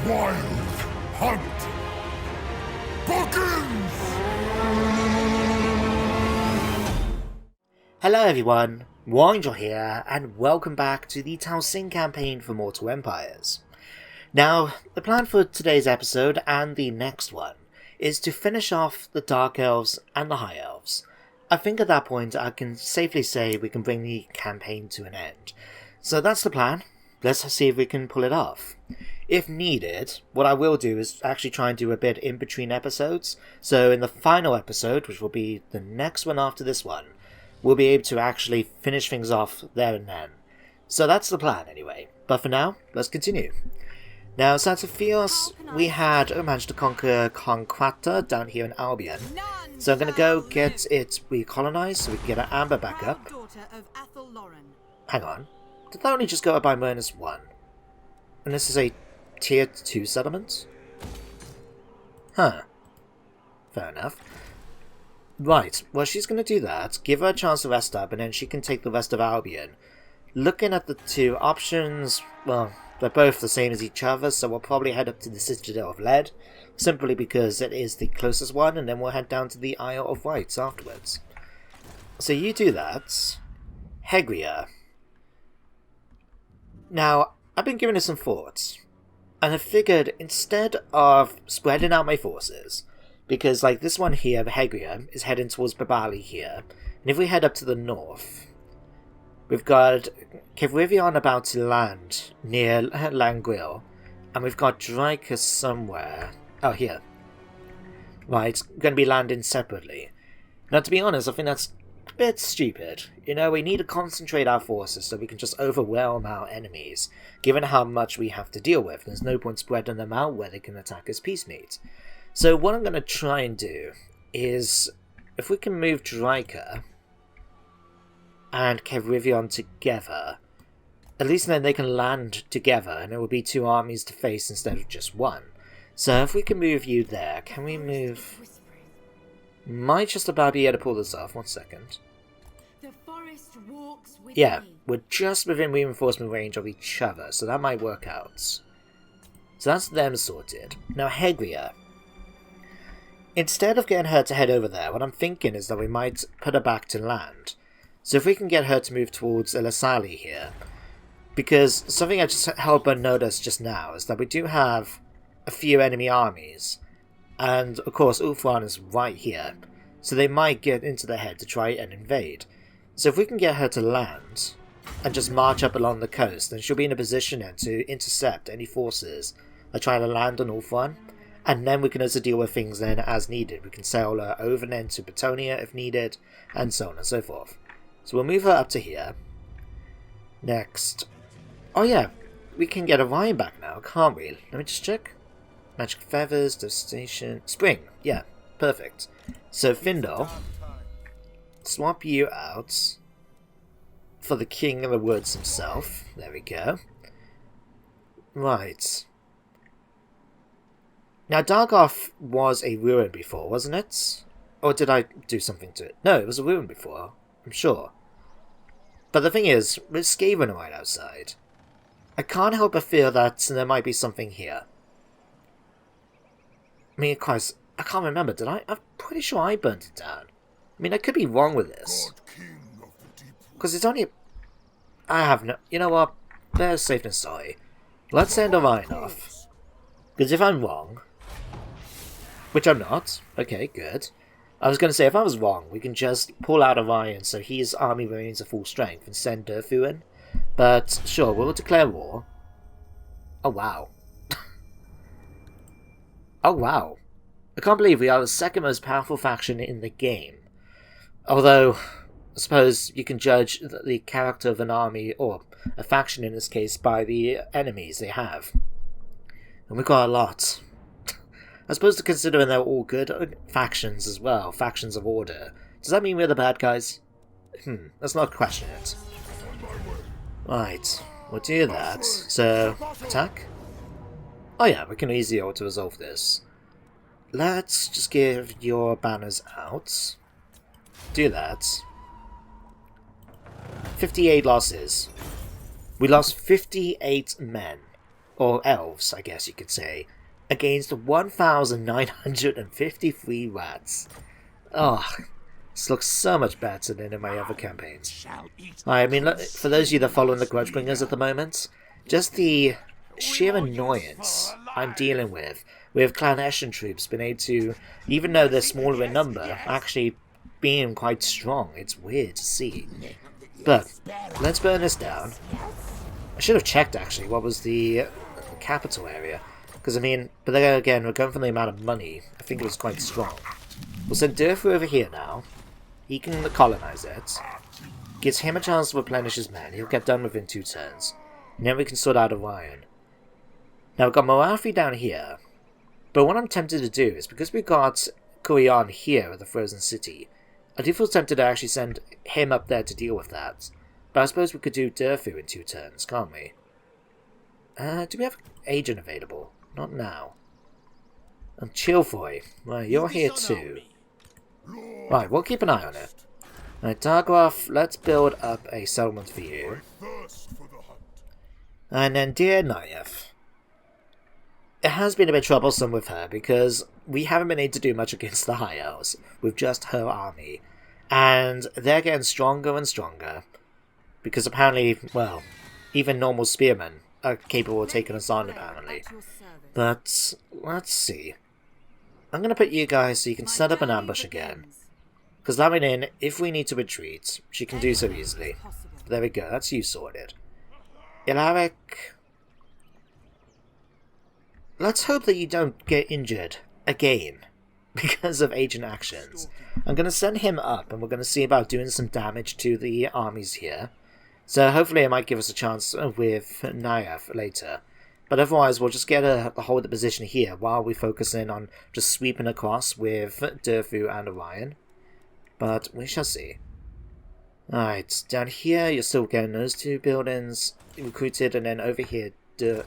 wild hunt begins! Hello everyone, Warangel here, and welcome back to the Talsyn campaign for Mortal Empires. Now, the plan for today's episode and the next one is to finish off the Dark Elves and the High Elves. I think at that point I can safely say we can bring the campaign to an end. So that's the plan. Let's see if we can pull it off. If needed, what I will do is actually try and do a bit in between episodes. So in the final episode, which will be the next one after this one, we'll be able to actually finish things off there and then. So that's the plan anyway. But for now, let's continue. Now, Santifios, we had managed to conquer Conquata down here in Albion. So I'm going to go get it recolonized so we can get our amber back up. Hang on. Did that only just go up by -1? And this is a tier 2 settlement? Huh. Fair enough. Right, well she's going to do that, give her a chance to rest up, and then she can take the rest of Albion. Looking at the two options, well, they're both the same as each other, so we'll probably head up to the Citadel of Lead, simply because it is the closest one, and then we'll head down to the Isle of Wight afterwards. So you do that. Hegria. Now, I've been giving it some thoughts, and I figured instead of spreading out my forces, because like this one here, Hegria, is heading towards Babali here, and if we head up to the north, we've got Kevrivion about to land near Languil, and we've got Zarkis somewhere. Oh, here. Right, going to be landing separately. Now, to be honest, I think that's a bit stupid. You know, we need to concentrate our forces so we can just overwhelm our enemies, given how much we have to deal with. There's no point spreading them out where they can attack us piecemeat. So what I'm going to try and do is, if we can move Draika and Kevrivion together, at least then they can land together and it will be two armies to face instead of just one. So if we can move you there, can we move... Might just about be able to pull this off, 1 second. Yeah, we're just within reinforcement range of each other, so that might work out. So that's them sorted. Now Hegria. Instead of getting her to head over there, what I'm thinking is that we might put her back to land. So if we can get her to move towards Allisara here, because something I just held but noticed just now is that we do have a few enemy armies, and of course Ulfran is right here, so they might get into their head to try and invade. So if we can get her to land and just march up along the coast, then she'll be in a position then to intercept any forces that try to land on Ulfran, and then we can also deal with things then as needed. We can sail her over then to Betonia if needed, and so on and so forth. So we'll move her up to here. Next. Oh yeah, we can get Orion back now, can't we? Let me just check. Magic Feathers, Devastation, Spring. Yeah, perfect. So Findle, swap you out for the King of the Woods himself. There we go. Right. Now Dargoth was a ruin before, wasn't it? Or did I do something to it? No, it was a ruin before, I'm sure. But the thing is, with Skaven right outside, I can't help but feel that there might be something here. I mean, of course, I can't remember, did I? I'm pretty sure I burnt it down. I mean, I could be wrong with this. Because it's only... I have no... You know what? Better safe than sorry. Let's send Orion off. Because if I'm wrong... Which I'm not. Okay, good. I was going to say, if I was wrong, we can just pull out Orion so his army remains at full strength and send Durthu in. But, sure, we'll declare war. Oh, wow. Oh, wow. I can't believe we are the second most powerful faction in the game. Although, I suppose you can judge the character of an army, or a faction in this case, by the enemies they have. And we've got a lot. I suppose considering they're all good factions as well, factions of order. Does that mean we're the bad guys? Let's not question it. Right, we'll do that. So, attack? Oh yeah, we can easily auto-resolve this. Let's just give your banners out. Do that. 58 losses. We lost 58 men. or elves, I guess you could say, against 1,953 rats. Oh, this looks so much better than in my other campaigns. I mean, look, for those of you that are following the Grudgebringers at the moment, just the sheer annoyance I'm dealing with Clan Eshin troops being able to, even though they're smaller in number, actually being quite strong. It's weird to see. But let's burn this down. I should have checked actually what was the capital area, because I mean, but then again, we're going for the amount of money. I think it was quite strong. We'll send Durfu over here now. He can colonize it. Gives him a chance to replenish his men. He'll get done within 2 turns. And then we can sort out Orion. Now we've got Morathi down here. But what I'm tempted to do is, because we've got Orion here at the Frozen City, I do feel tempted to actually send him up there to deal with that. But I suppose we could do Durfu in 2 turns, can't we? Do we have agent available? Not now. And Chilfoy, well, you're here too. Right, we'll keep an eye on it. Alright, Targoff, let's build up a settlement for you. And then dear Nayef. It has been a bit troublesome with her, because we haven't been able to do much against the High Elves, with just her army. And they're getting stronger and stronger, because apparently, well, even normal spearmen are capable of taking us on, apparently. But, let's see. I'm going to put you guys so you can set up an ambush again. Because that way in, if we need to retreat, she can do so easily. There we go, that's you sorted. Ilaric, let's hope that you don't get injured again because of agent actions. I'm going to send him up, and we're going to see about doing some damage to the armies here. So hopefully it might give us a chance with Nayef later. But otherwise we'll just get a hold of the position here while we focus in on just sweeping across with Durfu and Orion. But we shall see. Alright, down here you're still getting those 2 buildings recruited, and then over here, Dief.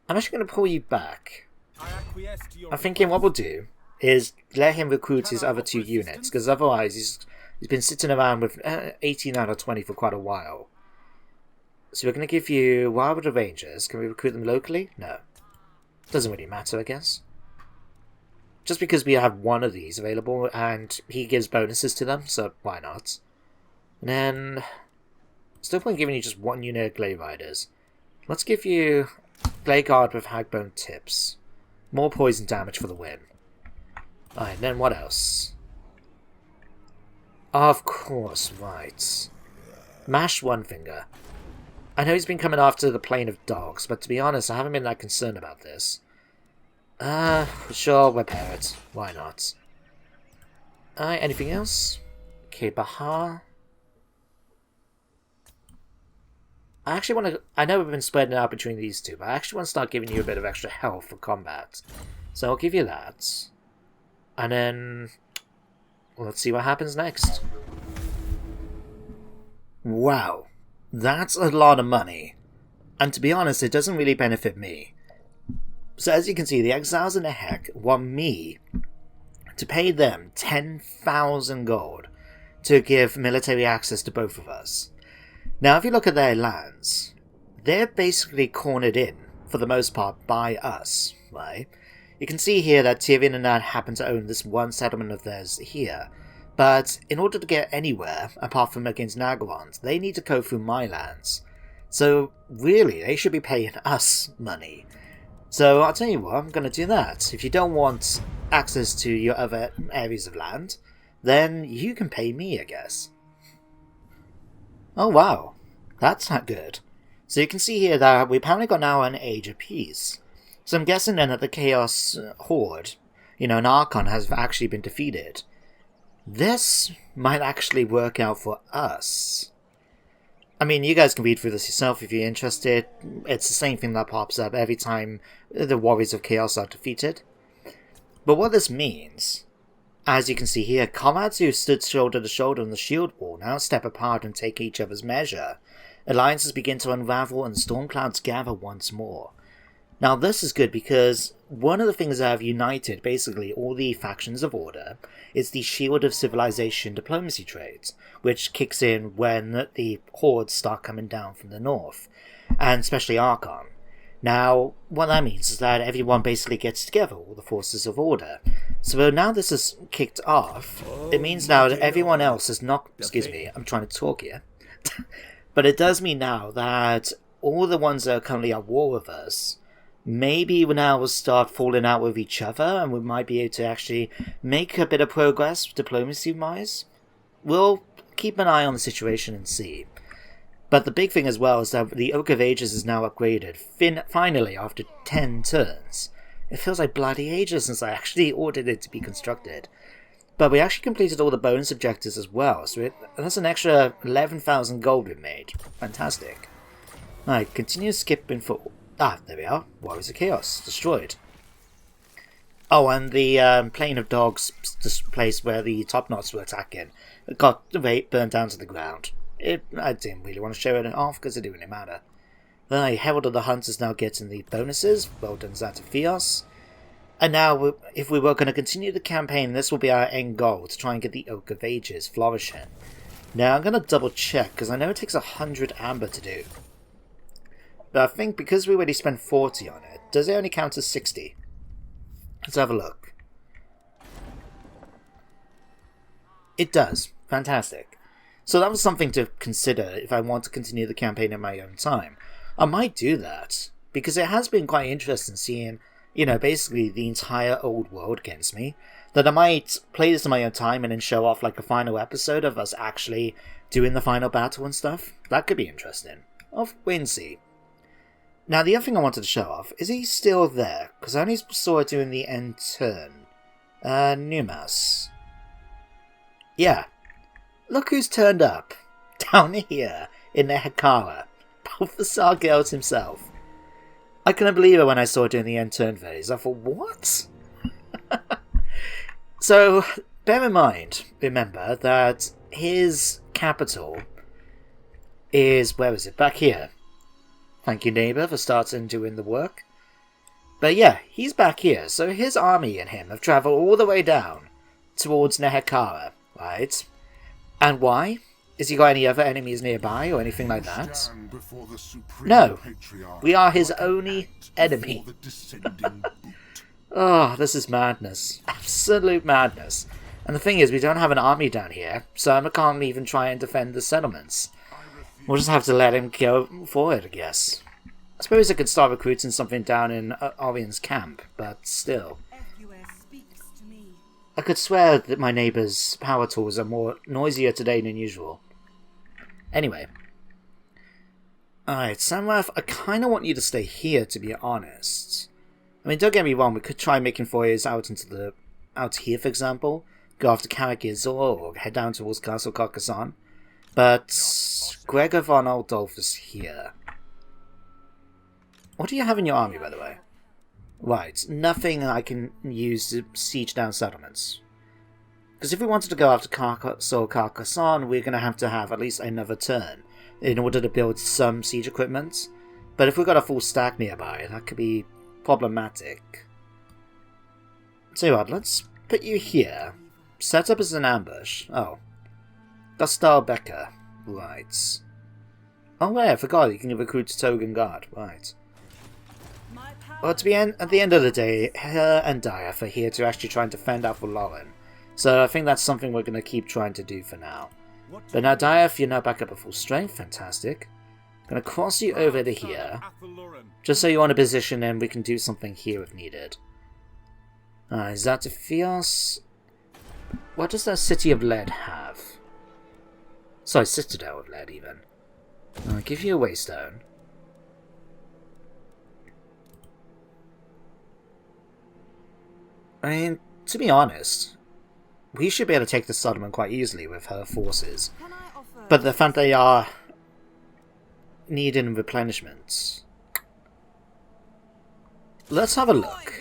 I'm actually going to pull you back. I'm thinking what we'll do is let him recruit his other 2 units, because otherwise he's been sitting around with 18 out of 20 for quite a while. So we're going to give you Wild the Rangers. Can we recruit them locally? No. Doesn't really matter, I guess. Just because we have 1 of these available, and he gives bonuses to them, so why not? And then, still point giving you just 1 unit of Glade Riders. Let's give you Glade Guard with Hagbone Tips. More poison damage for the win. Alright, then what else? Of course, right. Mash One Finger. I know he's been coming after the Plane of Dogs, but to be honest, I haven't been that concerned about this. Sure, repair it. Why not? Anything else? Okay, Bahar. I actually want to... I know we've been spreading out between these 2, but I actually want to start giving you a bit of extra health for combat. So I'll give you that. And then... well, let's see what happens next. Wow. That's a lot of money. And to be honest, it doesn't really benefit me. So as you can see, the Exiles in the Heck want me to pay them 10,000 gold to give military access to both of us. Now, if you look at their lands, they're basically cornered in, for the most part, by us, right? You can see here that Tyrion and Nan happen to own this 1 settlement of theirs here, but in order to get anywhere, apart from against Nagorons, they need to go through my lands. So, really, they should be paying us money. So, I'll tell you what, I'm going to do that. If you don't want access to your other areas of land, then you can pay me, I guess. Oh wow, that's not good. So you can see here that we apparently got now an Age of Peace. So I'm guessing then that the Chaos Horde, an Archon has actually been defeated. This might actually work out for us. I mean, you guys can read through this yourself if you're interested. It's the same thing that pops up every time the Warriors of Chaos are defeated. But what this means, as you can see here, comrades who stood shoulder to shoulder on the shield wall now step apart and take each other's measure. Alliances begin to unravel and storm clouds gather once more. Now this is good because one of the things that have united basically all the factions of Order is the Shield of Civilization diplomacy trades, which kicks in when the hordes start coming down from the north, and especially Archon. Now, what that means is that everyone basically gets together, all the forces of Order. So now this is kicked off, it means now that everyone else is not... Excuse me, I'm trying to talk here. But it does mean now that all the ones that are currently at war with us, maybe now will start falling out with each other, and we might be able to actually make a bit of progress diplomacy-wise. We'll keep an eye on the situation and see. But the big thing as well is that the Oak of Ages is now upgraded, finally, after 10 turns. It feels like bloody ages since I actually ordered it to be constructed. But we actually completed all the bonus objectives as well, so that's an extra 11,000 gold we made. Fantastic. Alright, continue skipping for... Ah, there we are. Warriors of Chaos. Destroyed. Oh, and the Plane of Dogs, this place where the Top Knots were attacking, got burnt down to the ground. I didn't really want to show it off because it didn't really matter. The Herald of the Hunt is now getting the bonuses. Well done, Zatophios. And now, if we were going to continue the campaign, this will be our end goal, to try and get the Oak of Ages flourishing. Now, I'm going to double check, because I know it takes 100 amber to do. But I think because we already spent 40 on it, does it only count as 60? Let's have a look. It does. Fantastic. So that was something to consider if I want to continue the campaign in my own time. I might do that, because it has been quite interesting seeing, you know, basically the entire old world against me, that I might play this in my own time and then show off like a final episode of us actually doing the final battle and stuff. That could be interesting. I'll wait and see. Now, the other thing I wanted to show off, is he still there? Because I only saw it doing the end turn. Numas. Yeah. Look who's turned up. Down here, in the Hekara. Balthasar Gelt himself. I couldn't believe it when I saw it during the end turn phase. I thought, what? So, bear in mind, remember, that his capital is, where is it? Back here. Thank you, neighbour, for starting doing the work. But yeah, he's back here, so his army and him have travelled all the way down towards Nehekara, right? And why? Has he got any other enemies nearby or anything like that? No, we are his only enemy. Oh, this is madness. Absolute madness. And the thing is, we don't have an army down here, so I can't even try and defend the settlements. We'll just have to let him go forward, I guess. I suppose I could start recruiting something down in Orion's camp, but still. I could swear that my neighbour's power tools are more noisier today than usual. Anyway. Alright, Samrath, I kind of want you to stay here, to be honest. I mean, don't get me wrong, we could try making forays out here, for example. Go after Karakizor, or head down towards Castle Carcassonne. But Gregor von Aldolf is here. What do you have in your army, by the way? Right, nothing I can use to siege down settlements. Because if we wanted to go after Carcassonne, we're going to have at least another turn in order to build some siege equipment. But if we've got a full stack nearby, that could be problematic. So what, let's put you here. Set up as an ambush. Oh. Gustal Becker. Right. Oh wait, I forgot you can recruit Togan Guard. Right. Well, at the end of the day, her and Diath are here to actually try and defend Lauren. So I think that's something we're going to keep trying to do for now. But now Diath, you're now back up at full strength. Fantastic. I'm going to cross you over to here. Just so you're in a position and we can do something here if needed. Zatophios. What does that City of Lead have? Sorry, Citadel of Lead even. I'll give you a Waystone. I mean, to be honest, we should be able to take the settlement quite easily with her forces. But the fact they are needing replenishments. Let's have a look.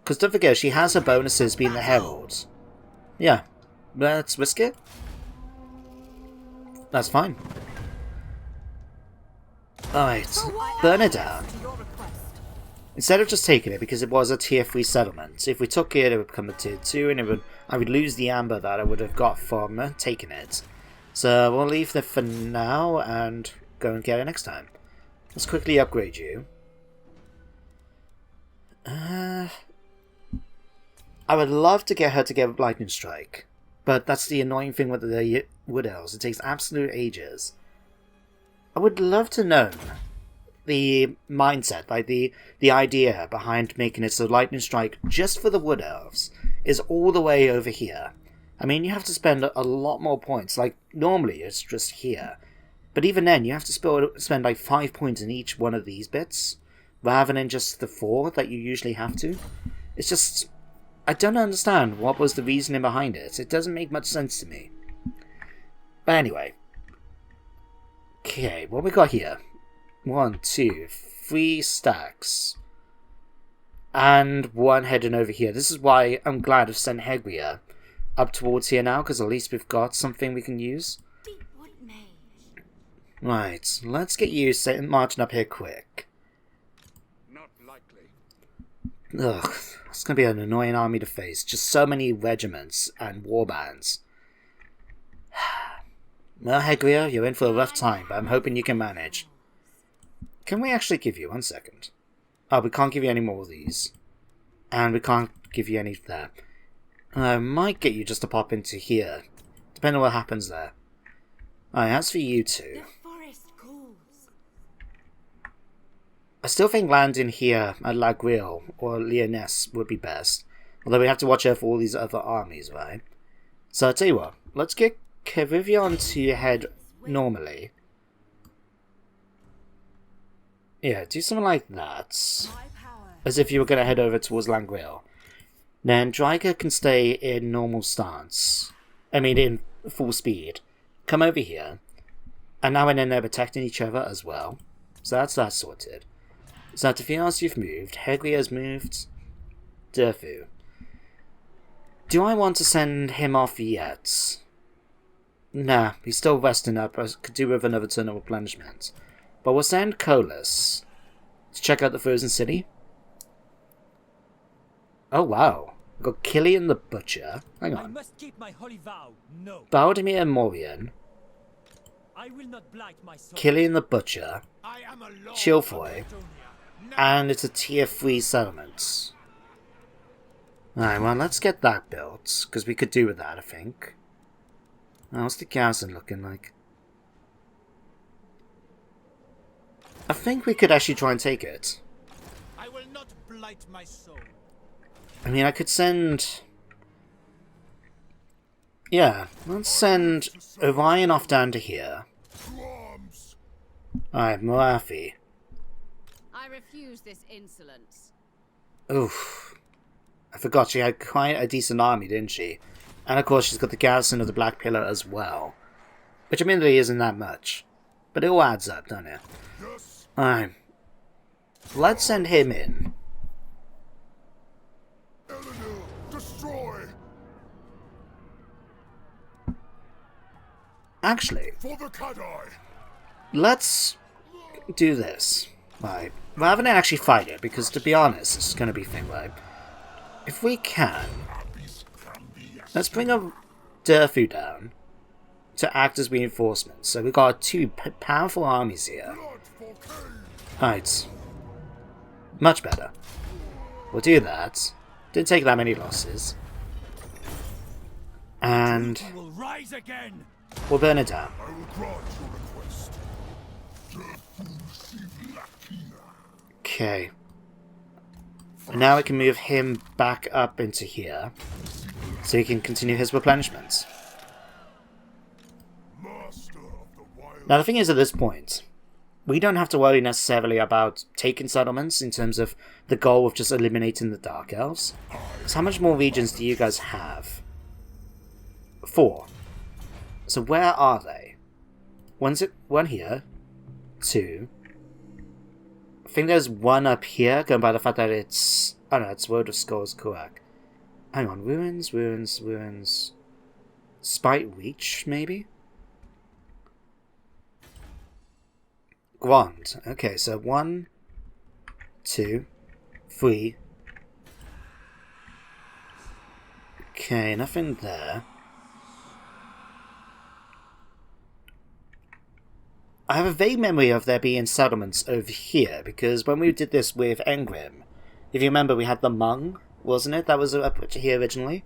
Because don't forget, she has her bonuses being the Heralds. Yeah, let's risk it. That's fine. Alright, burn it down. Instead of just taking it, because it was a tier 3 settlement, if we took it, it would become a tier 2, and I would lose the amber that I would have got from taking it. So we'll leave that for now, and go and get it next time. Let's quickly upgrade you. I would love to get her to get Lightning Strike, but that's the annoying thing with the Wood Elves. It takes absolute ages. I would love to know the mindset, like the idea behind making it so Lightning Strike just for the Wood Elves is all the way over here. I mean, you have to spend a lot more points. Like, normally it's just here. But even then, you have to spend like 5 points in each one of these bits, rather than just the 4 that you usually have to. It's just... I don't understand what was the reasoning behind it. It doesn't make much sense to me. But anyway. Okay, what we got here? 1, 2, 3 stacks. And 1 heading over here. This is why I'm glad I've sent Hegria up towards here now, because at least we've got something we can use. Right, let's get you marching up here quick. Not likely. Ugh, it's going to be an annoying army to face. Just so many regiments and warbands. Well, Hegria, you're in for a rough time, but I'm hoping you can manage. Can we actually give you 1 second? Oh, we can't give you any more of these. And we can't give you any of that. I might get you just to pop into here, depending on what happens there. Alright, as for you two, I still think landing here at La Grille or Lyonesse would be best. Although we have to watch out for all these other armies, right? So I'll tell you what, let's get Carivion to head normally. Yeah, do something like that. As if you were going to head over towards Langril. Then Dryger can stay in normal stance. I mean, in full speed. Come over here. And now and then they're protecting each other as well. So that's that sorted. So Tafias, you've moved. Hegria's moved. Durfu. Do I want to send him off yet? Nah, he's still resting up. I could do with another turn of replenishment. But we'll send Colas to check out the Frozen City. Oh wow. We've got Killian the Butcher. Hang on. I must keep my holy vow. No. Baldemir and Morian. I will not blight my soul. Killian the Butcher. Chilfoy. And it's a tier 3 settlement. Alright, well, let's get that built. Because we could do with that, I think. What's the garrison looking like? I think we could actually try and take it. I will not blight my soul. I mean, I could send... Yeah, let's send Orion off down to here. Alright, Moafi. I refuse this insolence. Oof. I forgot she had quite a decent army, didn't she? And of course she's got the garrison of the Black Pillar as well. Which admittedly isn't that much. But it all adds up, doesn't it? Alright. Let's send him in. Destroy. Actually, For the Kadai. let's do this. Right. Rather than actually fight it, because to be honest, it's going to be a thing, right? If we can, let's bring a Durfu down to act as reinforcements. So we've got 2 powerful armies here. Right. Much better. We'll do that. Didn't take that many losses. And will rise again. we'll burn it down. I will grant your request. Okay. And now we can move him back up into here, so he can continue his replenishments. Now the thing is, at this point, we don't have to worry necessarily about taking settlements in terms of the goal of just eliminating the Dark Elves. So how much more regions do you guys have? 4. So where are they? One here. 2. I think there's 1 up here, going by the fact that it's... Oh no, it's World of Skulls, correct. Hang on, ruins... Spite Reach, maybe? Grand. Okay, so 1, 2, 3. Okay, nothing there. I have a vague memory of there being settlements over here, because when we did this with Engrim, if you remember, we had the Mung, wasn't it? That was up here originally.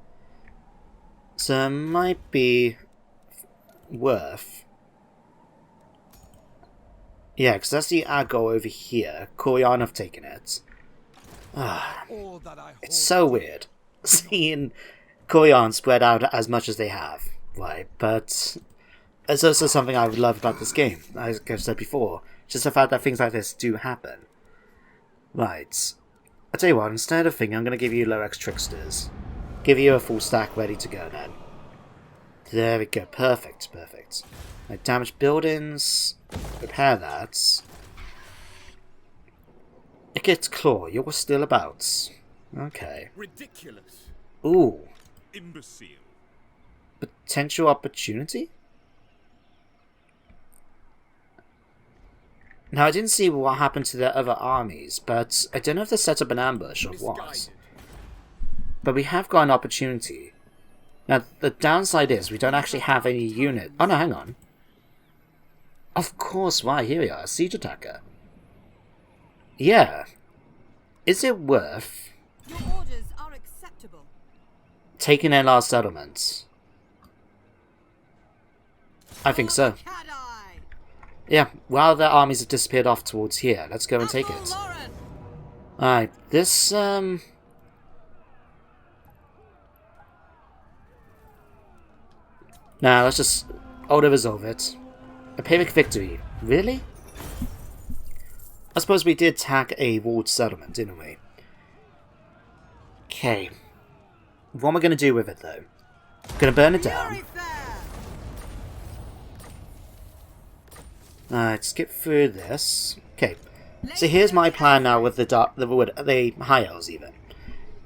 So it might be worth... Yeah, because that's the Agor over here. Orion have taken it. It's so weird seeing Orion spread out as much as they have. Right, but it's also something I would love about this game, as I've said before. Just the fact that things like this do happen. Right. I'll tell you what, instead of thinking, I'm going to give you Lorex Tricksters. Give you a full stack ready to go then. There we go. Perfect, perfect. Like, damaged buildings. Repair that. It gets Claw. You're still about. Okay. Ridiculous. Ooh. Imbecile. Potential opportunity? Now, I didn't see what happened to the other armies, but I don't know if they set up an ambush or what. But we have got an opportunity. Now, the downside is we don't actually have any unit. Oh no, hang on. Of course, why? Here we are, siege attacker. Yeah. Is it worth Your orders are acceptable. taking their last settlements? I think so. Yeah, while their armies have disappeared off towards here, let's go and take it. Alright, this, Now, let's just auto-resolve it. A Pyrrhic victory. Really? I suppose we did attack a walled settlement, didn't we? Okay. What am I going to do with it, though? I'm going to burn it down. Alright, skip through this. Okay. So here's my plan now with the High Elves, even.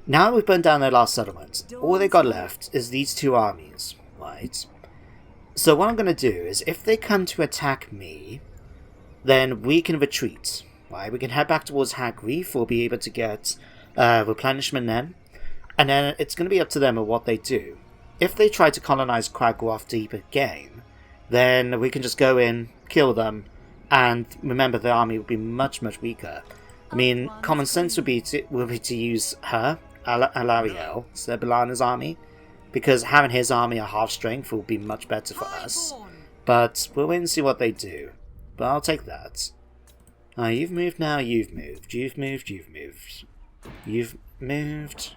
Now we've burned down their last settlement. All they got left is these two armies. Right. So what I'm going to do is, if they come to attack me, then we can retreat. Right? We can head back towards Hag Reef. We'll be able to get replenishment then. And then it's going to be up to them of what they do. If they try to colonize Kragroth Deep again, then we can just go in, kill them, and remember the army will be much, much weaker. I mean, common sense would be to use her, Alariel, instead of Balana's army, because having his army at half strength will be much better for us. But we'll wait and see what they do. But I'll take that. You've moved now, you've moved. You've moved, you've moved. You've moved.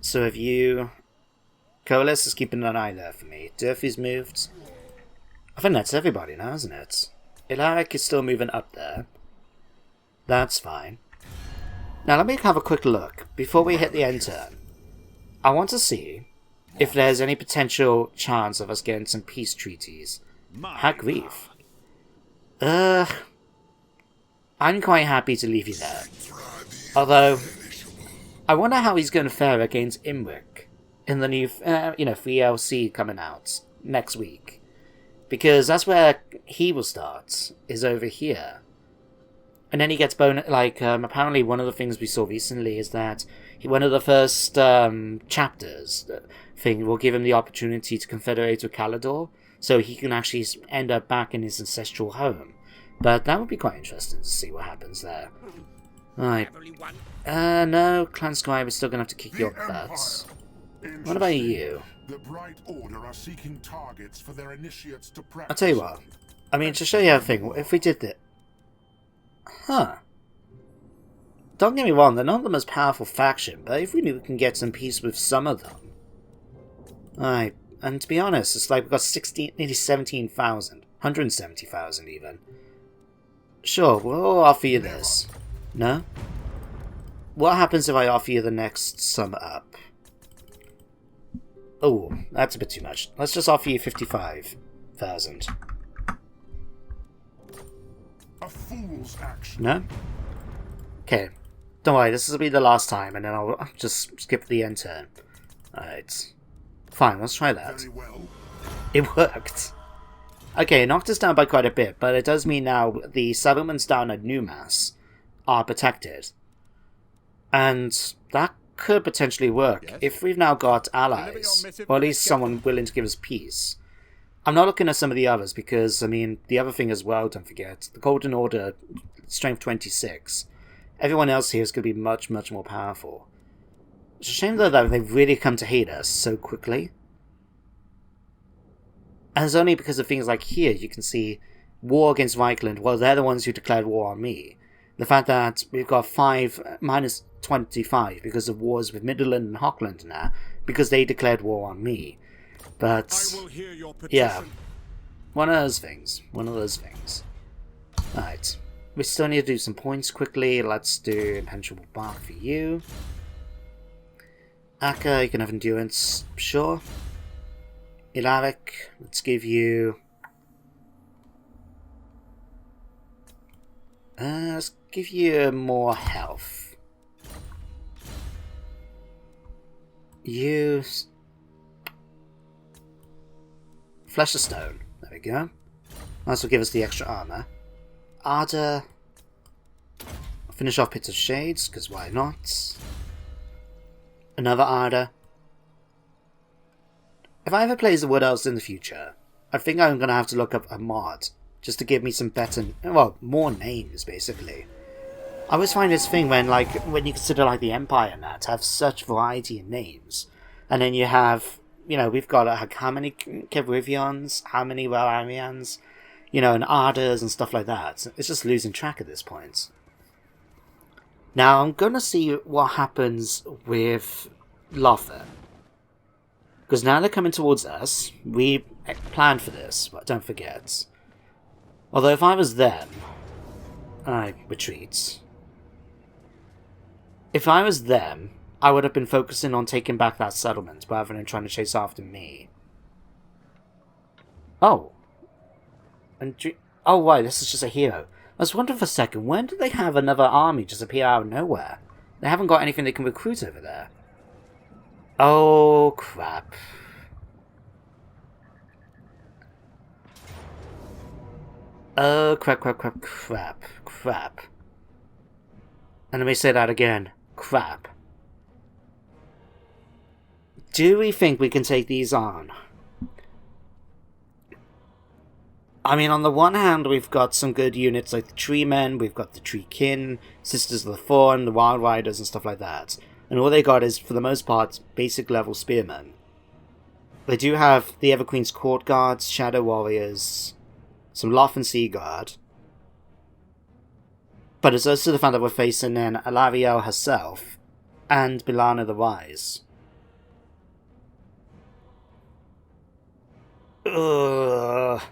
So have you... Coalesce is keeping an eye there for me. Durfee's moved. I think that's everybody now, isn't it? Ilaric is still moving up there. That's fine. Now let me have a quick look before we hit the end turn. I want to see if there's any potential chance of us getting some peace treaties. Hag Reef. I'm quite happy to leave you there. Although, I wonder how he's going to fare against Imric in the new, free LC coming out next week. Because that's where he will start, is over here. And then he gets apparently one of the things we saw recently is that one of the first chapters thing will give him the opportunity to confederate with Calador, so he can actually end up back in his ancestral home. But that would be quite interesting to see what happens there. Right. No, Clan Scribe is still going to have to kick your butts. What about you? The Bright Order are seeking targets for their initiates to practice. I'll tell you what. I mean, to show you how thing, if we did it... Huh. Don't get me wrong, they're not the most powerful faction, but if we can get some peace with some of them... Alright, and to be honest, it's like we've got nearly 17,000. 170,000 even. Sure, we'll offer you this. No? What happens if I offer you the next sum up? Oh, that's a bit too much. Let's just offer you 55,000. A fool's action. No? Okay. Don't worry, this will be the last time, and then I'll just skip the end turn. Alright. Fine, let's try that. Very well. It worked. Okay, it knocked us down by quite a bit, but it does mean now the settlements down at Newmass are protected. And that could potentially work Yes? if we've now got Delivering allies, your missive or at to least the someone willing to give us peace. I'm not looking at some of the others because, I mean, the other thing as well, don't forget, the Golden Order, strength 26. Everyone else here is going to be much, much more powerful. It's a shame though that they've really come to hate us so quickly. And it's only because of things like here you can see war against Reichland. Well, they're the ones who declared war on me. The fact that we've got 5 minus 25 because of wars with Midland and Hochland now, because they declared war on me. But I will hear your petition. yeah, one of those things. Right, we still need to do some points quickly. Let's do Impenetrable Bark for you. Akka, you can have endurance, sure. Ilaric, let's give you... let's give you more health. Use... Flesh of Stone, there we go. This will give us the extra armor. Arda... Finish off Pits of Shades, because why not? Another Arda. If I ever play as the Wood Elves in the future, I think I'm going to have to look up a mod, just to give me some better, well, more names, basically. I always find this thing when you consider, like, the Empire and that, have such variety in names. And then you have, you know, we've got, like, how many Kevrivians, how many Warhamians, you know, and Ardas and stuff like that. It's just losing track at this point. Now, I'm going to see what happens with Lothar. Because now they're coming towards us. We planned for this, but don't forget. Although if I was them... I retreat. If I was them, I would have been focusing on taking back that settlement rather than trying to chase after me. Oh. Oh, right, this is just a hero. I was wondering for a second, when did they have another army just appear out of nowhere? They haven't got anything they can recruit over there. Oh, crap. Oh, crap. And let me say that again. Crap. Do we think we can take these on? I mean, on the one hand, we've got some good units like the Tree Men, we've got the Tree Kin, Sisters of the Thorn, the Wild Riders, and stuff like that. And all they got is, for the most part, basic level spearmen. They do have the Everqueen's Court Guards, Shadow Warriors, some Loth and Sea Guard. But it's also the fact that we're facing then Alariel herself, and Bilana the Wise. Ugh.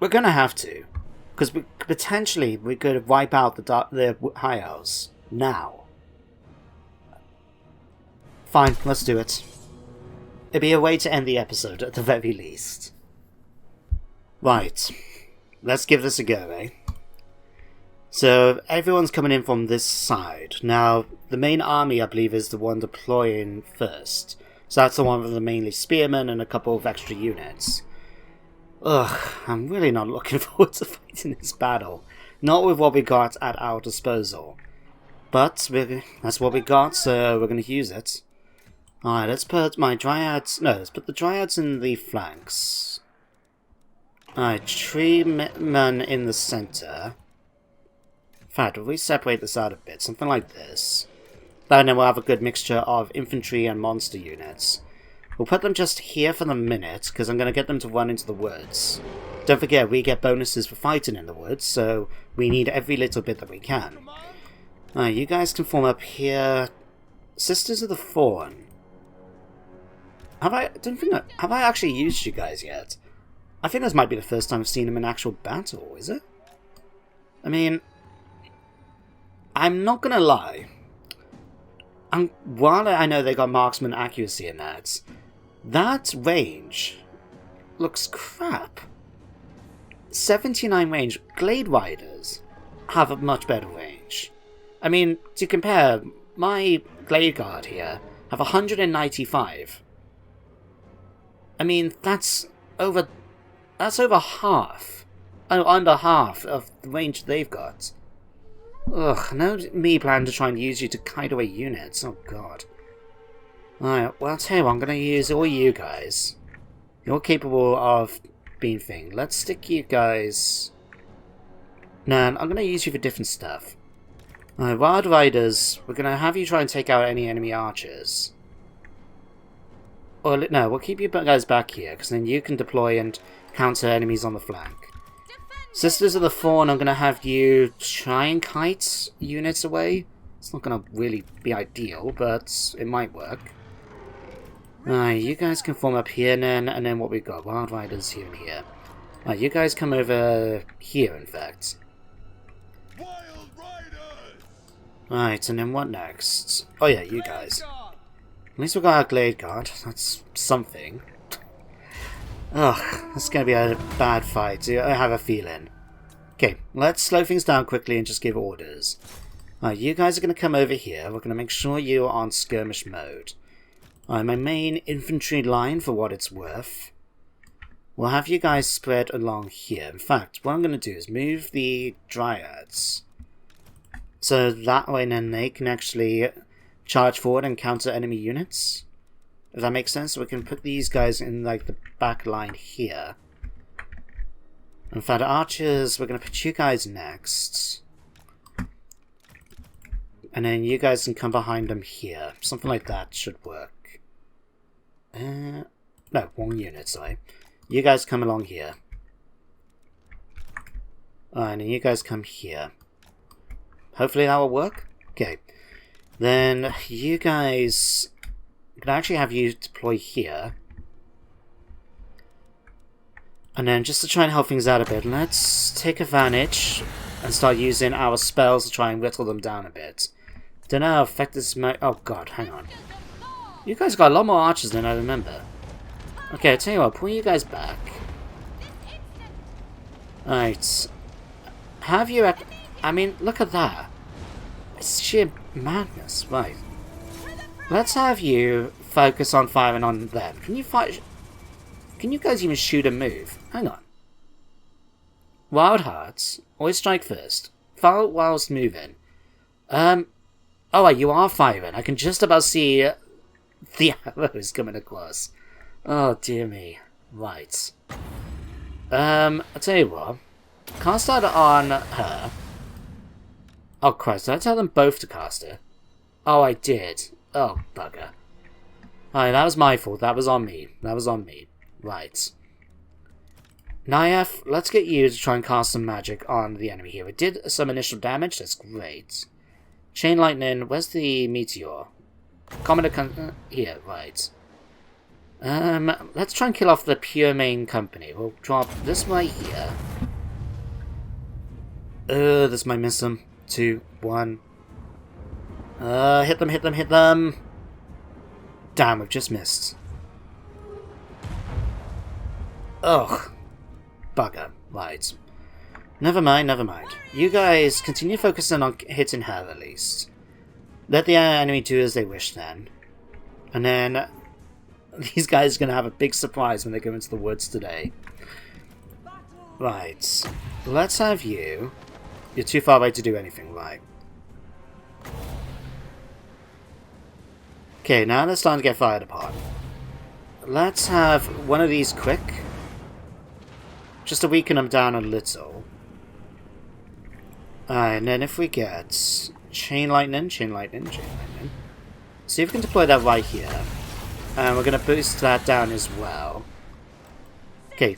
We're gonna have to, because potentially we could wipe out the High Elves now. Fine, let's do it. It'd be a way to end the episode at the very least. Right, let's give this a go, eh? So everyone's coming in from this side. Now, the main army, I believe, is the one deploying first. So that's the one with the mainly spearmen and a couple of extra units. Ugh, I'm really not looking forward to fighting this battle. Not with what we got at our disposal. But that's what we got, so we're going to use it. Alright, let's put my Dryads... No, let's put the Dryads in the flanks. Alright, Tree Men in the center. In fact, if we separate this out a bit, something like this. Then we'll have a good mixture of infantry and monster units. We'll put them just here for the minute, because I'm going to get them to run into the woods. Don't forget, we get bonuses for fighting in the woods, so we need every little bit that we can. Alright, you guys can form up here. Sisters of the Thorn. Have I actually used you guys yet? I think this might be the first time I've seen them in actual battle, is it? I mean, I'm not going to lie. While I know they got marksman accuracy in that range looks crap. 79 range. Glade Riders have a much better range. I mean, to compare, my Glade Guard here have 195. I mean, that's over... That's over half. Oh, under half of the range they've got. Ugh, now me planning to try and use you to kite away units. Oh god. Alright, well I'll tell you what, I'm going to use all you guys. You're capable of being thing. Let's stick you guys... No, I'm going to use you for different stuff. Alright, Wild Riders, we're going to have you try and take out any enemy archers. Or, no, we'll keep you guys back here, because then you can deploy and counter enemies on the flank. Sisters of the Fawn, I'm going to have you try and kite units away. It's not going to really be ideal, but it might work. Alright, you guys can form up here then, and then what we've got, Wild Riders here and here. Alright, you guys come over here, in fact. Wild Riders! Alright, and then what next? Oh yeah, you guys. At least we got our Glade Guard. That's something. Ugh, that's gonna be a bad fight. I have a feeling. Okay, let's slow things down quickly and just give orders. Alright, you guys are gonna come over here. We're gonna make sure you're on skirmish mode. Alright, my main infantry line, for what it's worth. We'll have you guys spread along here. In fact, what I'm gonna do is move the Dryads. So that way then they can actually charge forward and counter enemy units. If that makes sense, we can put these guys in like the back line here. In fact, archers, we're going to put you guys next. And then you guys can come behind them here. Something like that should work. No, wrong unit, sorry. You guys come along here. And then you guys come here. Hopefully that will work. Okay. Then you guys... I can actually have you deploy here. And then just to try and help things out a bit, let's take advantage and start using our spells to try and whittle them down a bit. Don't know how effective this might... Oh god, hang on. You guys got a lot more archers than I remember. Okay, I'll tell you what, pull you guys back. Alright. Have you... I mean, look at that. It's sheer madness, right. Let's have you focus on firing on them. Can you fight... Can you guys even shoot and move? Hang on. Wild Hearts. Always strike first. Fire whilst moving. Oh, you are firing. I can just about see the arrows coming across. Oh, dear me. Right. I'll tell you what. Cast that on her. Oh, Christ. Did I tell them both to cast her? Oh, I did. Oh, bugger. Alright, that was my fault. That was on me. That was on me. Right. Nyef, let's get you to try and cast some magic on the enemy here. It did some initial damage. That's great. Chain Lightning. Where's the Meteor? Commander here, right. Let's try and kill off the Pure Main Company. We'll drop this right here. This might miss them. 2, 1. Hit them, hit them, hit them! Damn, we've just missed. Ugh. Bugger. Right. Never mind, never mind. You guys continue focusing on hitting her at least. Let the enemy do as they wish then. And then these guys are going to have a big surprise when they go into the woods today. Right. Let's have you. You're too far away to do anything, right? Okay, now they're starting to get fired upon. Let's have one of these quick. Just to weaken them down a little. And then if we get Chain Lightning, Chain Lightning, Chain Lightning. See if we can deploy that right here. And we're going to boost that down as well. Okay,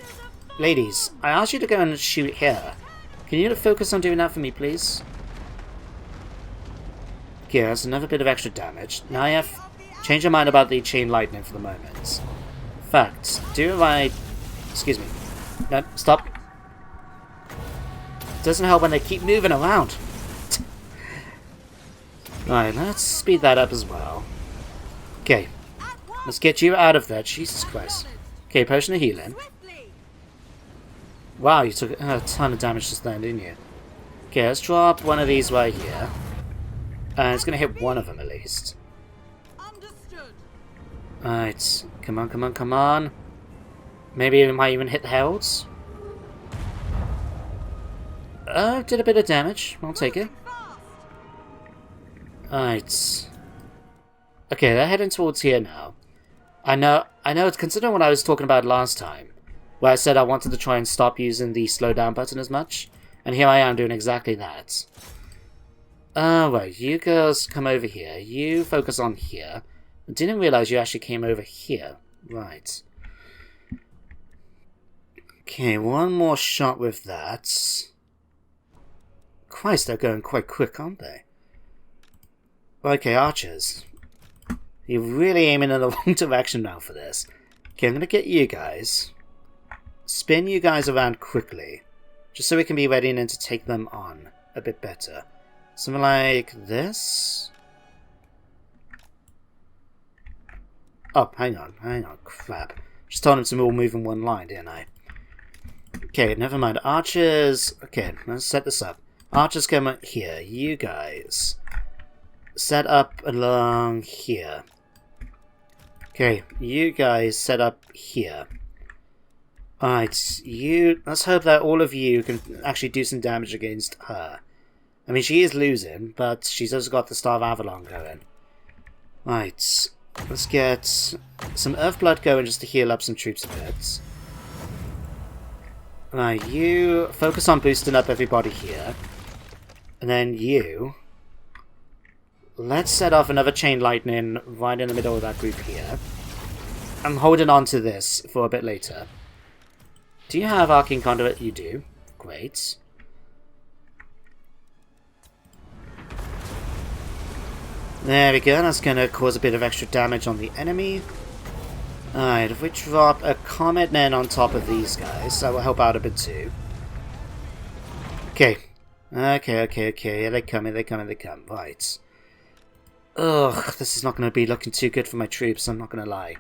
ladies, I asked you to go and shoot here. Can you focus on doing that for me, please? Okay, that's another bit of extra damage. Now I have changed your mind about the Chain Lightning for the moment. In fact, do I... Excuse me. No, stop. Doesn't help when they keep moving around. Right, let's speed that up as well. Okay. Let's get you out of there. Jesus Christ. Okay, Potion of Healing. Wow, you took a ton of damage just then, didn't you? Okay, let's drop one of these right here. And it's going to hit one of them at least. Alright, come on, come on, come on. Maybe it might even hit the heralds. Did a bit of damage. I'll take it. Alright. Okay, they're heading towards here now. I know it's considering what I was talking about last time, where I said I wanted to try and stop using the slow down button as much, and here I am doing exactly that. Right, you girls come over here. You focus on here. I didn't realize you actually came over here. Right. Okay, one more shot with that. Christ, they're going quite quick, aren't they? Okay, archers. You're really aiming in the wrong direction now for this. Okay, I'm going to get you guys. Spin you guys around quickly. Just so we can be ready then to take them on a bit better. Something like this. Oh, hang on. Crap. Just told him to all move in one line, didn't I? Okay, never mind. Archers. Okay, let's set this up. Archers come here. You guys. Set up along here. Okay, you guys set up here. Alright, let's hope that all of you can actually do some damage against her. I mean, she is losing, but she's also got the Star of Avalon going. Right, let's get some Earthblood going just to heal up some troops a bit. Right, you focus on boosting up everybody here. And then you... Let's set off another Chain Lightning right in the middle of that group here. I'm holding on to this for a bit later. Do you have Arcane Conduit? You do. Great. There we go. That's going to cause a bit of extra damage on the enemy. Alright, if we drop a Comet then on top of these guys, that will help out a bit too. Okay. Okay. Here they come. Right. Ugh, this is not going to be looking too good for my troops, I'm not going to lie.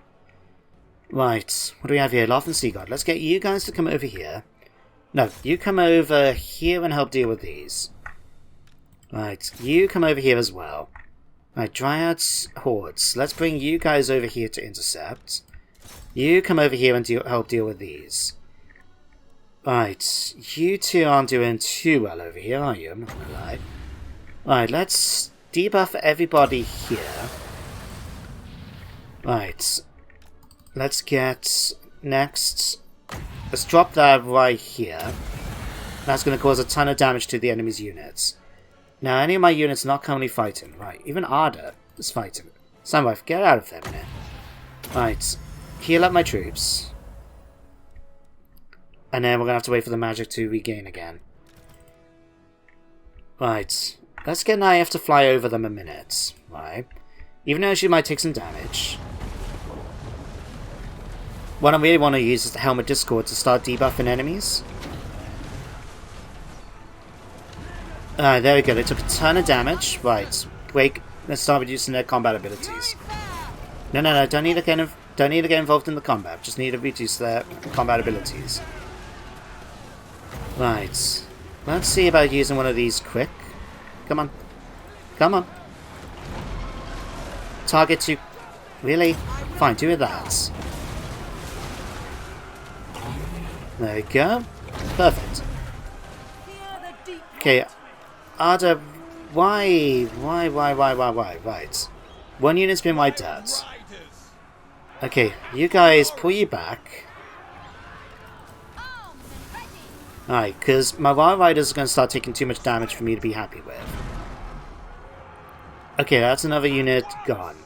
Right, what do we have here? Loth and Sea God. Let's get you guys to come over here. No, you come over here and help deal with these. Right, you come over here as well. Right, Dryads, Hordes. Let's bring you guys over here to intercept. You come over here and help deal with these. Right, you two aren't doing too well over here, are you? I'm not going to lie. Right, let's debuff everybody here. Right. Let's get next. Let's drop that right here. That's going to cause a ton of damage to the enemy's units. Now, any of my units not currently fighting. Right, even Arda is fighting. Sunwife, get out of there, man. Right, heal up my troops. And then we're going to have to wait for the magic to regain again. Right. Let's get Nyef to fly over them a minute. Right. Even though she might take some damage. What I really want to use is the Helmet Discord to start debuffing enemies. Alright, there we go. They took a ton of damage. Right. Wait. Let's start reducing their combat abilities. No. Don't need to get involved in the combat. Just need to reduce their combat abilities. Right. Let's see about using one of these quick. Come on. Target to... Really? Fine, do that. There we go. Perfect. Okay. Arda, why? Right. One unit's been wiped out. Okay, you guys, pull you back. Alright, because my Wild Riders are going to start taking too much damage for me to be happy with. Okay, that's another unit gone.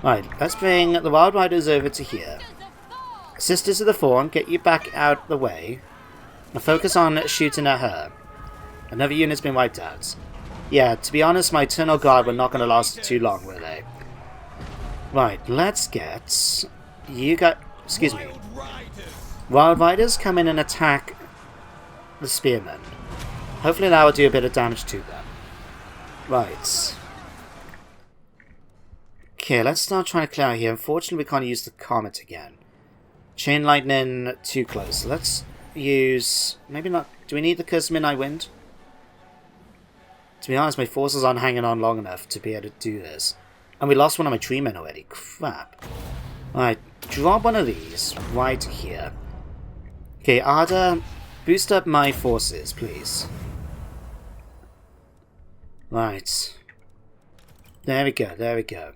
Right, let's bring the Wild Riders over to here. Sisters of the Fawn, get you back out the way. Now focus on shooting at her. Another unit's been wiped out. Yeah, to be honest, my Eternal Guard were not going to last too long, were they? Right, let's get... You got... Excuse me. Wild Riders come in and attack the Spearmen. Hopefully that will do a bit of damage to them. Right. Okay, let's start trying to clear out here. Unfortunately, we can't use the Comet again. Chain Lightning too close. Let's use... Maybe not... Do we need the Curse of Midnight Wind? To be honest, my forces aren't hanging on long enough to be able to do this. And we lost one of my tree men already. Crap. Alright, drop one of these right here. Okay, Arda, boost up my forces, please. Right. There we go, there we go.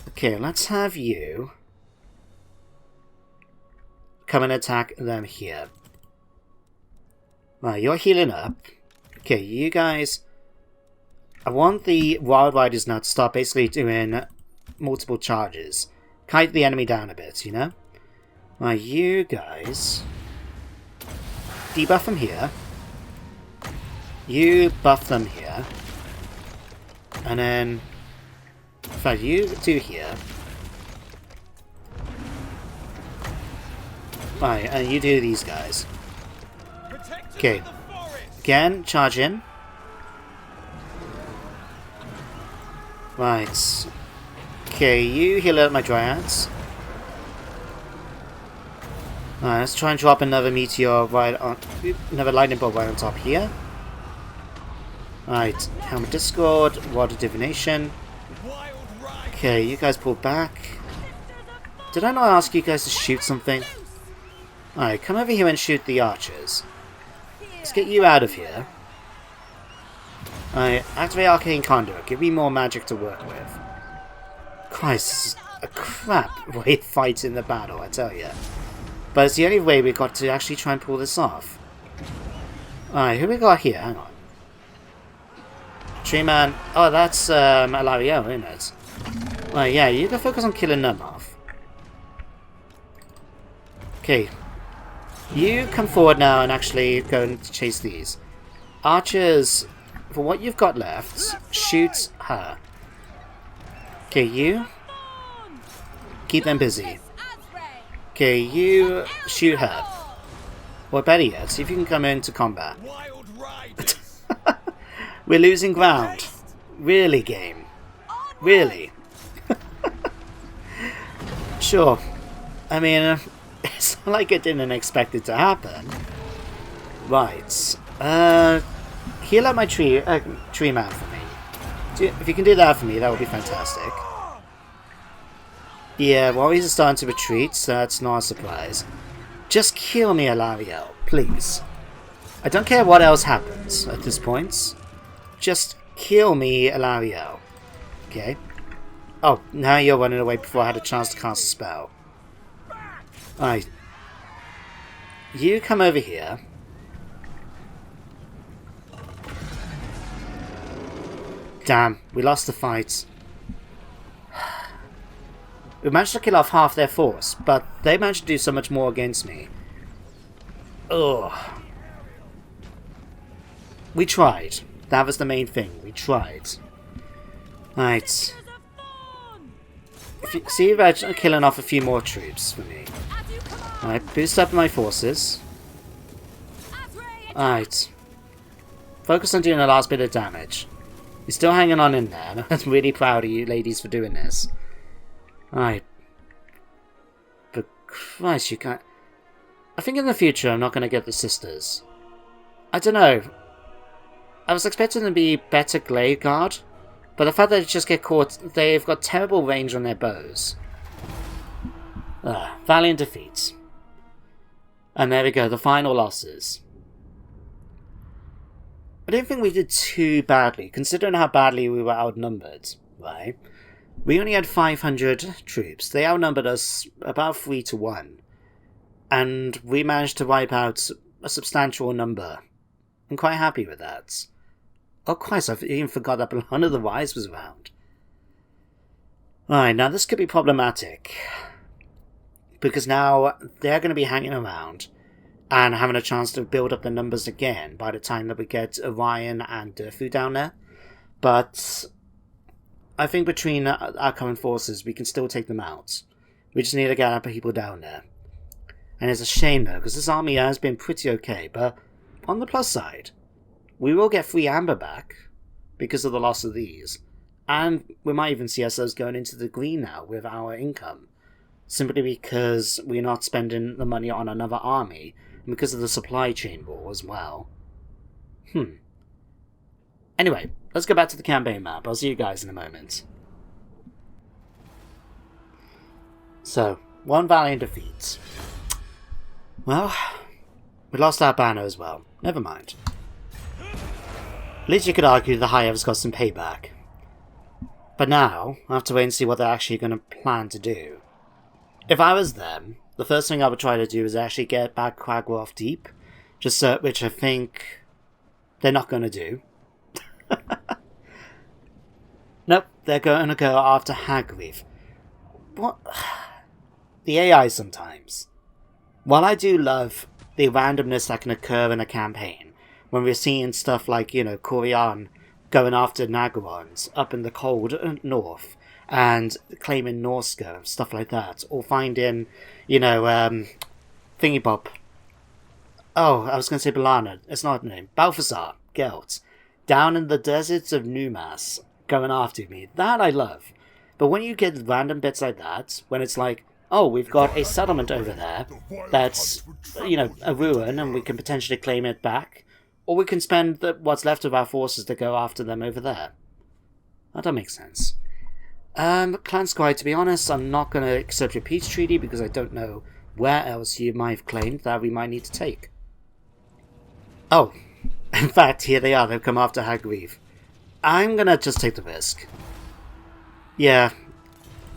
Okay, let's have you come and attack them here. Right, you're healing up. Okay, you guys... I want the Wild Riders now to start basically doing multiple charges. Kite the enemy down a bit, you know? Right, you guys... debuff them here. You buff them here. And then... in fact, you do here. Right, and you do these guys. Okay. Again, charge in. Right. Okay, you heal out my Dryads. Alright, let's try and drop another meteor right on... another lightning bolt right on top here. Alright, Helmet Discord, Water Divination. Okay, you guys pull back. Did I not ask you guys to shoot something? Alright, come over here and shoot the archers. Let's get you out of here. Alright, activate Arcane Conduit. Give me more magic to work with. Christ, this is a crap way of fighting the battle, I tell you. But it's the only way we've got to actually try and pull this off. Alright, who we got here? Hang on. Tree Man. Oh, that's Alario, isn't it? Right, yeah, you can focus on killing them off. Okay. You come forward now and actually go and chase these. Archers, for what you've got left, shoot her. Okay, you keep them busy. Okay, you shoot her. Or better yet, see if you can come into combat. We're losing ground. Really, game? Really? Sure. I mean, it's not like I didn't expect it to happen. Right. Heal up my tree man for me. If you can do that for me, that would be fantastic. Yeah, Warriors are starting to retreat, so that's not a surprise. Just kill me, Alario, please. I don't care what else happens at this point. Just kill me, Alario. Okay. Oh, now you're running away before I had a chance to cast a spell. Alright. You come over here. Damn, we lost the fight. We managed to kill off half their force, but they managed to do so much more against me. Ugh. We tried. That was the main thing. We tried. Right. If you see about killing off a few more troops for me. Alright, boost up my forces. Alright. Focus on doing the last bit of damage. You're still hanging on in there. I'm really proud of you ladies for doing this. Alright. But Christ, you can't... I think in the future I'm not going to get the sisters. I don't know. I was expecting them to be better Glade Guard, but the fact that they just get caught... they've got terrible range on their bows. Valiant defeats. And there we go, the final losses. I don't think we did too badly, considering how badly we were outnumbered, right? We only had 500 troops. They outnumbered us about 3 to 1. And we managed to wipe out a substantial number. I'm quite happy with that. Oh Christ, I even forgot that none of the Rise was around. Alright, now this could be problematic. Because now they're going to be hanging around and having a chance to build up the numbers again by the time that we get Orion and Durfu down there. But I think between our current forces, we can still take them out. We just need to get our people down there. And it's a shame though, because this army has been pretty okay, but on the plus side, we will get free amber back because of the loss of these. And we might even see ourselves going into the green now with our income. Simply because we're not spending the money on another army, and because of the supply chain war as well. Anyway, let's go back to the campaign map. I'll see you guys in a moment. So, one valiant defeat. Well, we lost our banner as well. Never mind. At least you could argue the High Elves got some payback. But now, I have to wait and see what they're actually going to plan to do. If I was them, the first thing I would try to do is actually get back Quagworth Deep, which I think they're not going to do. Nope, they're going to go after Hagreave. What? The AI sometimes. While I do love the randomness that can occur in a campaign, when we're seeing stuff like, Orion going after Nagarons up in the cold north, and claiming Norska, stuff like that, or finding, Thingy-Bob. Oh, I was going to say Balana, it's not her name. Balthazar, Gelt, down in the deserts of Numas, going after me. That I love. But when you get random bits like that, when it's like, oh, we've got a settlement over there that's, a ruin, and we can potentially claim it back, or we can spend what's left of our forces to go after them over there. That don't make sense. Clan Squire, to be honest, I'm not going to accept your peace treaty because I don't know where else you might have claimed that we might need to take. Oh, in fact, here they are. They've come after Hagreave. I'm going to just take the risk. Yeah,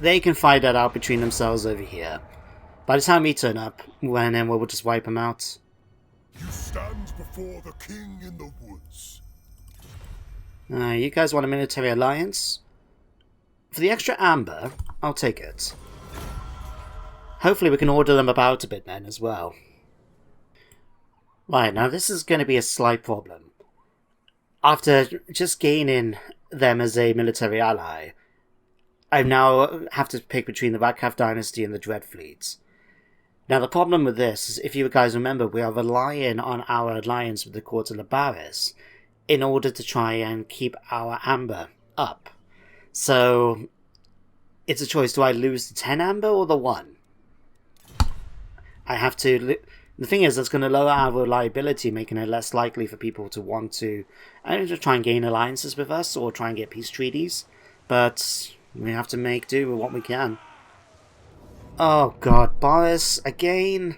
they can fight that out between themselves over here. By the time we turn up, then we'll just wipe them out. You stand before the king in the woods. You guys want a military alliance? For the extra amber, I'll take it. Hopefully we can order them about a bit then as well. Right, now this is going to be a slight problem. After just gaining them as a military ally, I now have to pick between the Radcliffe Dynasty and the Dread Fleets. Now the problem with this is, if you guys remember, we are relying on our alliance with the Court of Labaris in order to try and keep our amber up. So, it's a choice. Do I lose the 10 amber or the 1? I have to... The thing is, that's going to lower our reliability, making it less likely for people to want to either try and gain alliances with us or try and get peace treaties. But we have to make do with what we can. Oh god, Boris, again?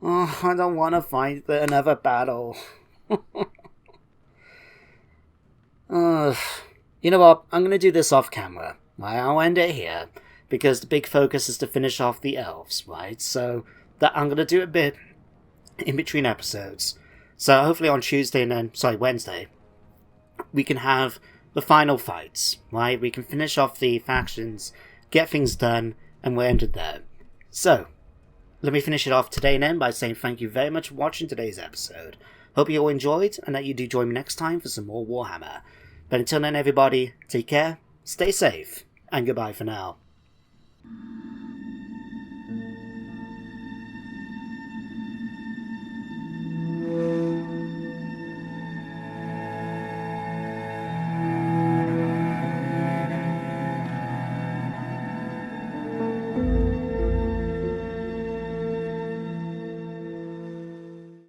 Oh, I don't want to fight another battle. You know what? I'm going to do this off camera. I'll end it here, because the big focus is to finish off the elves, right? So that I'm going to do a bit in between episodes. So hopefully on Wednesday, we can have the final fights, right? We can finish off the factions, get things done, and we're ended there. So, let me finish it off today and end by saying thank you very much for watching today's episode. Hope you all enjoyed, and that you do join me next time for some more Warhammer. But until then, everybody, take care, stay safe, and goodbye for now.